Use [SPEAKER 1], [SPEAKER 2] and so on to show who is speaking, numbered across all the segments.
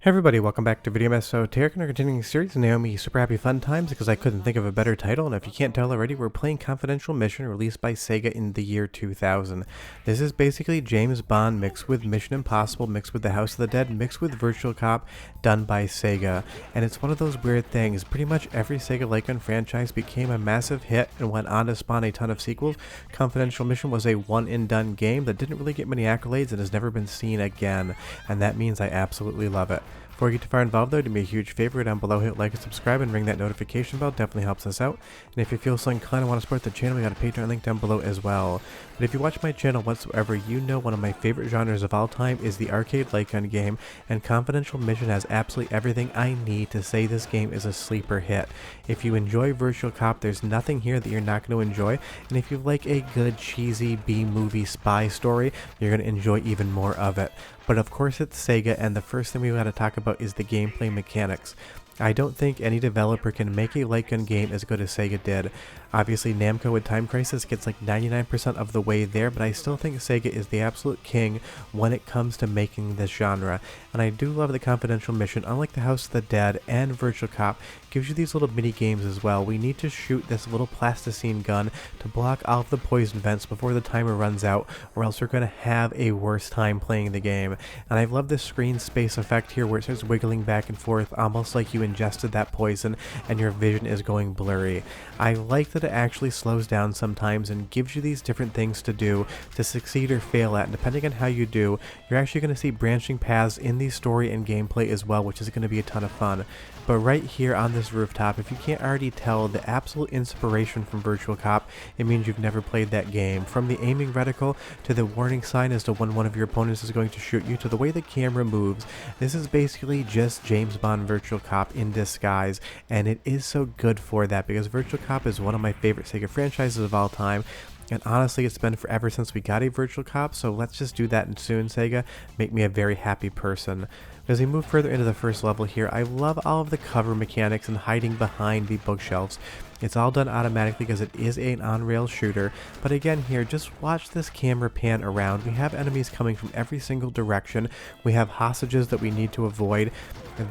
[SPEAKER 1] Hey everybody, welcome back to Video Mess. So today we're continuing the series Naomi Super Happy Fun Times because I couldn't think of a better title, and if you can't tell already, we're playing Confidential Mission released by Sega in the year 2000. This is basically James Bond mixed with Mission Impossible, mixed with The House of the Dead, mixed with Virtua Cop, done by Sega. And it's one of those weird things, pretty much every Sega Lycan franchise became a massive hit and went on to spawn a ton of sequels. Confidential Mission was a one and done game that didn't really get many accolades and has never been seen again, and that means I absolutely love it. Before you get too far involved though, do me a huge favor down below, hit like and subscribe and ring that notification bell, definitely helps us out. And if you feel so inclined and want to support the channel, we got a Patreon link down below as well. But if you watch my channel whatsoever, you know one of my favorite genres of all time is the arcade light gun game, and Confidential Mission has absolutely everything I need to say this game is a sleeper hit. If you enjoy Virtua Cop, there's nothing here that you're not going to enjoy, and if you like a good cheesy B-movie spy story, you're going to enjoy even more of it. But of course it's Sega, and the first thing we got to talk about is the gameplay mechanics. I don't think any developer can make a light gun game as good as Sega did. Obviously Namco with Time Crisis gets like 99% of the way there, but I still think Sega is the absolute king when it comes to making this genre. And I do love the Confidential Mission, unlike The House of the Dead and Virtua Cop, gives you these little mini games as well. We need to shoot this little plasticine gun to block all of the poison vents before the timer runs out, or else we're going to have a worse time playing the game. And I love this screen space effect here where it starts wiggling back and forth, almost like you ingested that poison and your vision is going blurry. I like that it actually slows down sometimes and gives you these different things to do to succeed or fail at, and depending on how you do, you're actually going to see branching paths in the story and gameplay as well, which is going to be a ton of fun. But right here on this rooftop, if you can't already tell the absolute inspiration from Virtua Cop, it means you've never played that game. From the aiming reticle to the warning sign as to when one of your opponents is going to shoot you, to the way the camera moves, this is basically just James Bond Virtua Cop in disguise, and it is so good for that because Virtua Cop is one of my favorite Sega franchises of all time. And honestly, it's been forever since we got a Virtua Cop, so let's just do that soon, Sega. Make me a very happy person. As we move further into the first level here, I love all of the cover mechanics and hiding behind the bookshelves. It's all done automatically because it is an on-rail shooter, but again here, just watch this camera pan around. We have enemies coming from every single direction. We have hostages that we need to avoid.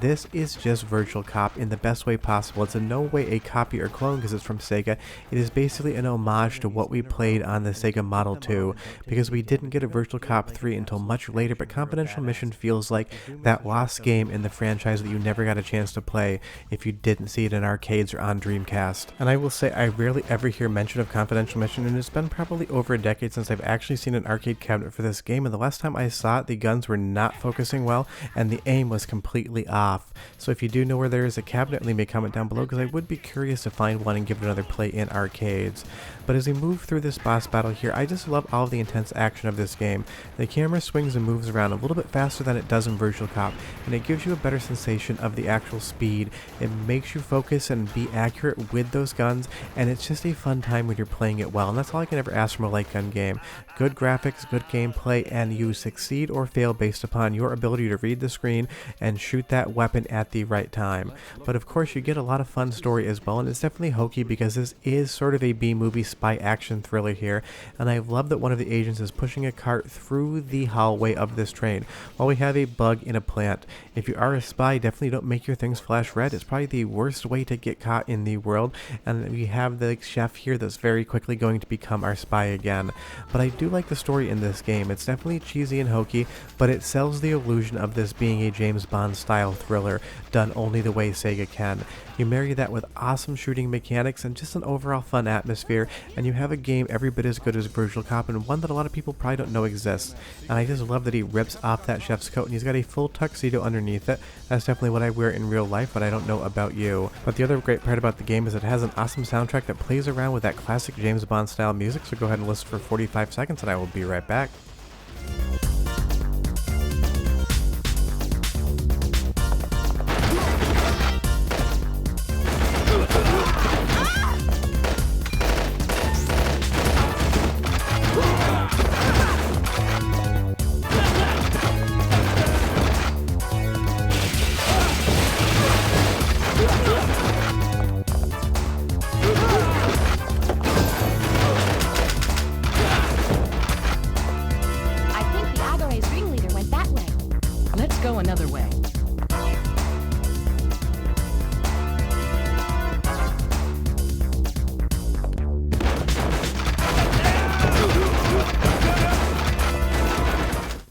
[SPEAKER 1] This is just Virtua Cop in the best way possible. It's in no way a copy or clone because it's from Sega. It is basically an homage to what we played on the Sega Model 2, because we didn't get a Virtua Cop 3 until much later, but Confidential Mission feels like that lost game in the franchise that you never got a chance to play if you didn't see it in arcades or on Dreamcast. And I will say I rarely ever hear mention of Confidential Mission, and it's been probably over a decade since I've actually seen an arcade cabinet for this game, and the last time I saw it, the guns were not focusing well and the aim was completely off. So if you do know where there is a cabinet, leave me a comment down below because I would be curious to find one and give it another play in arcades. But as we move through this boss battle here, I just love all of the intense action of this game. The camera swings and moves around a little bit faster than it does in Virtua Cop, and it gives you a better sensation of the actual speed. It makes you focus and be accurate with those guns, and it's just a fun time when you're playing it well, and that's all I can ever ask from a light gun game. Good graphics, good gameplay, and you succeed or fail based upon your ability to read the screen and shoot that weapon at the right time. But of course you get a lot of fun story as well, and it's definitely hokey because this is sort of a B-movie spy action thriller here, and I love that one of the agents is pushing a cart through the hallway of this train while we have a bug in a plant. If you are a spy, definitely don't make your things flash red. It's probably the worst way to get caught in the world, and we have the chef here that's very quickly going to become our spy again. But I do like the story in this game. It's definitely cheesy and hokey, but it sells the illusion of this being a James Bond style thriller done only the way Sega can. You marry that with awesome shooting mechanics and just an overall fun atmosphere, and you have a game every bit as good as Virtua Cop, and one that a lot of people probably don't know exists. And I just love that he rips off that chef's coat and he's got a full tuxedo underneath it. That's definitely what I wear in real life, but I don't know about you. But the other great part about the game is it has an awesome soundtrack that plays around with that classic James Bond style music, so go ahead and listen for 45 seconds and I will be right back.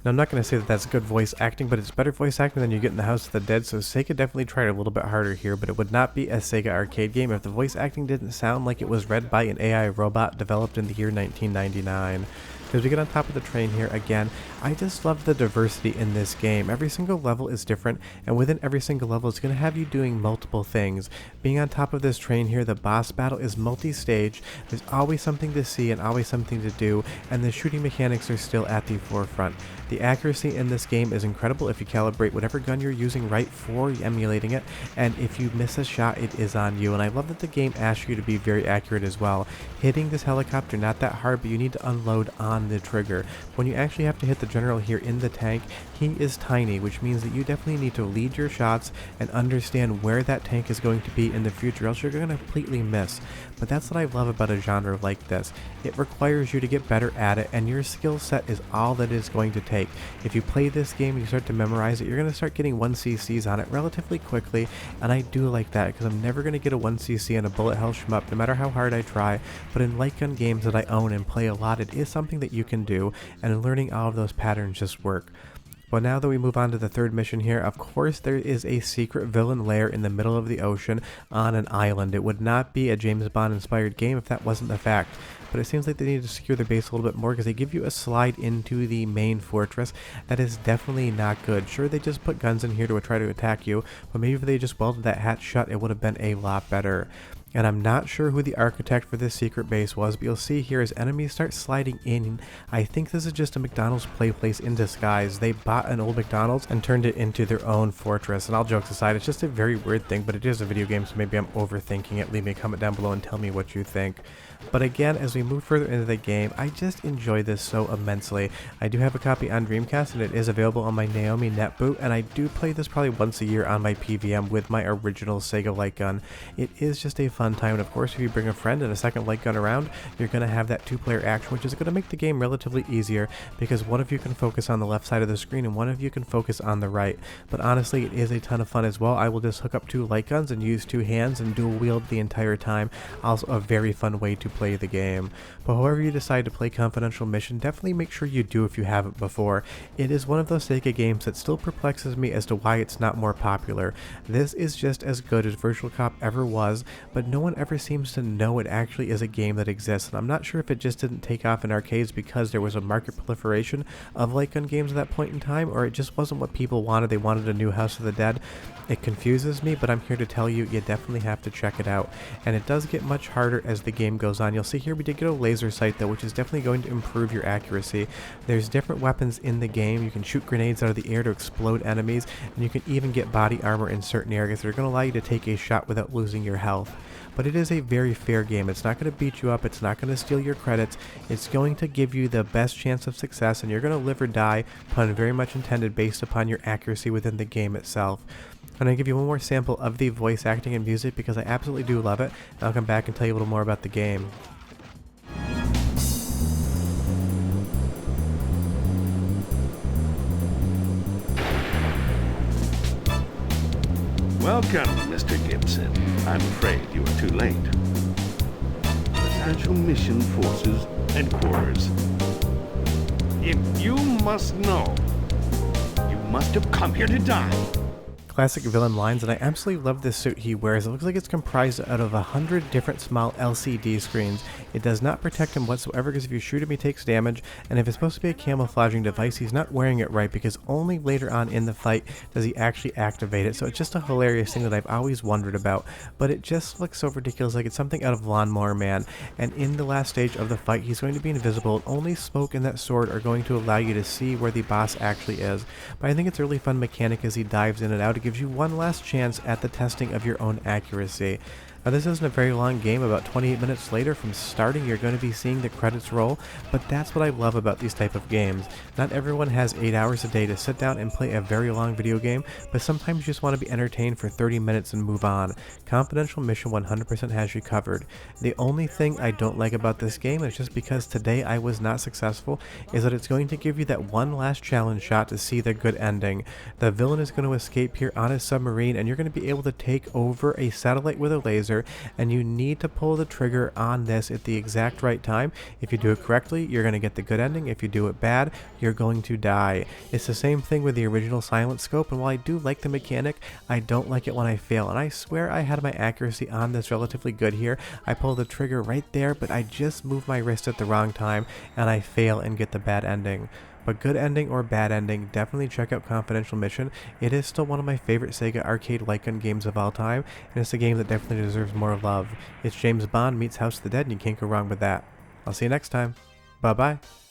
[SPEAKER 1] Now, I'm not going to say that that's good voice acting, but it's better voice acting than you get in the House of the Dead, so Sega definitely tried a little bit harder here, but it would not be a Sega arcade game if the voice acting didn't sound like it was read by an AI robot developed in the year 1999. As we get on top of the train here again, I just love the diversity in this game. Every single level is different, and within every single level it's going to have you doing multiple things. Being on top of this train here, the boss battle is multi-stage. There's always something to see and always something to do, and the shooting mechanics are still at the forefront. The accuracy in this game is incredible if you calibrate whatever gun you're using right for emulating it, and if you miss a shot, it is on you. And I love that the game asks you to be very accurate as well. Hitting this helicopter, not that hard, but you need to unload on the trigger. When you actually have to hit the general here in the tank, he is tiny, which means that you definitely need to lead your shots and understand where that tank is going to be in the future, else you're going to completely miss. But that's what I love about a genre like this. It requires you to get better at it, and your skill set is all that it's going to take. If you play this game and you start to memorize it, you're going to start getting 1cc's on it relatively quickly, and I do like that because I'm never going to get a 1cc on a bullet hell shmup no matter how hard I try. But in light gun games that I own and play a lot, it is something that you can do, and learning all of those patterns just work. Well, now that we move on to the third mission here, of course there is a secret villain lair in the middle of the ocean on an island. It would not be a James Bond inspired game if that wasn't the fact. But it seems like they need to secure their base a little bit more because they give you a slide into the main fortress. That is definitely not good. Sure, they just put guns in here to try to attack you, but maybe if they just welded that hatch shut, it would have been a lot better. And I'm not sure who the architect for this secret base was, but you'll see here as enemies start sliding in, I think this is just a McDonald's play place in disguise. They bought an old McDonald's and turned it into their own fortress. And all jokes aside, it's just a very weird thing, but it is a video game, so maybe I'm overthinking it. Leave me a comment down below and tell me what you think. But again, as we move further into the game, I just enjoy this so immensely. I do have a copy on Dreamcast, and it is available on my Naomi netboot, and I do play this probably once a year on my PVM with my original Sega light gun. It is just a fun time, and of course if you bring a friend and a second light gun around, you're going to have that two-player action, which is going to make the game relatively easier because one of you can focus on the left side of the screen and one of you can focus on the right. But honestly, it is a ton of fun as well. I will just hook up two light guns and use two hands and dual wield the entire time. Also a very fun way to play the game. But however you decide to play Confidential Mission, definitely make sure you do if you haven't before. It is one of those Sega games that still perplexes me as to why it's not more popular. This is just as good as Virtua Cop ever was, but no one ever seems to know it actually is a game that exists, and I'm not sure if it just didn't take off in arcades because there was a market proliferation of light gun games at that point in time, or it just wasn't what people wanted. They wanted a new House of the Dead. It confuses me, but I'm here to tell you, you definitely have to check it out. And it does get much harder as the game goes on. You'll see here we did get a laser sight though, which is definitely going to improve your accuracy. There's different weapons in the game. You can shoot grenades out of the air to explode enemies, and you can even get body armor in certain areas that are going to allow you to take a shot without losing your health. But it is a very fair game. It's not going to beat you up. It's not going to steal your credits. It's going to give you the best chance of success, and you're going to live or die, pun very much intended, based upon your accuracy within the game itself. I'm going to give you one more sample of the voice acting and music because I absolutely do love it, and I'll come back and tell you a little more about the game.
[SPEAKER 2] Welcome, Mr. Gibson. I'm afraid you are too late. Confidential Mission Forces Headquarters. If you must know, you must have come here to die.
[SPEAKER 1] Classic villain lines, and I absolutely love this suit he wears. It looks like it's comprised out of 100 different small LCD screens. It does not protect him whatsoever because if you shoot him he takes damage, and if it's supposed to be a camouflaging device, he's not wearing it right because only later on in the fight does he actually activate it. So it's just a hilarious thing that I've always wondered about, but it just looks so ridiculous, like it's something out of Lawnmower Man. And in the last stage of the fight, he's going to be invisible. Only smoke and that sword are going to allow you to see where the boss actually is. But I think it's a really fun mechanic as he dives in and out. It gives you one last chance at the testing of your own accuracy. Now this isn't a very long game. About 28 minutes later from starting you're going to be seeing the credits roll, but that's what I love about these type of games. Not everyone has 8 hours a day to sit down and play a very long video game, but sometimes you just want to be entertained for 30 minutes and move on. Confidential Mission 100% has you covered. The only thing I don't like about this game is just because today I was not successful, is that it's going to give you that one last challenge shot to see the good ending. The villain is going to escape here on a submarine, and you're going to be able to take over a satellite with a laser laser, and you need to pull the trigger on this at the exact right time. If you do it correctly, you're going to get the good ending. If you do it bad, you're going to die. It's the same thing with the original Silent Scope, and while I do like the mechanic, I don't like it when I fail, and I swear I had my accuracy on this relatively good here. I pull the trigger right there, but I just move my wrist at the wrong time, and I fail and get the bad ending. But good ending or bad ending, definitely check out Confidential Mission. It is still one of my favorite Sega arcade light gun games of all time, and it's a game that definitely deserves more love. It's James Bond meets House of the Dead, and you can't go wrong with that. I'll see you next time. Bye bye.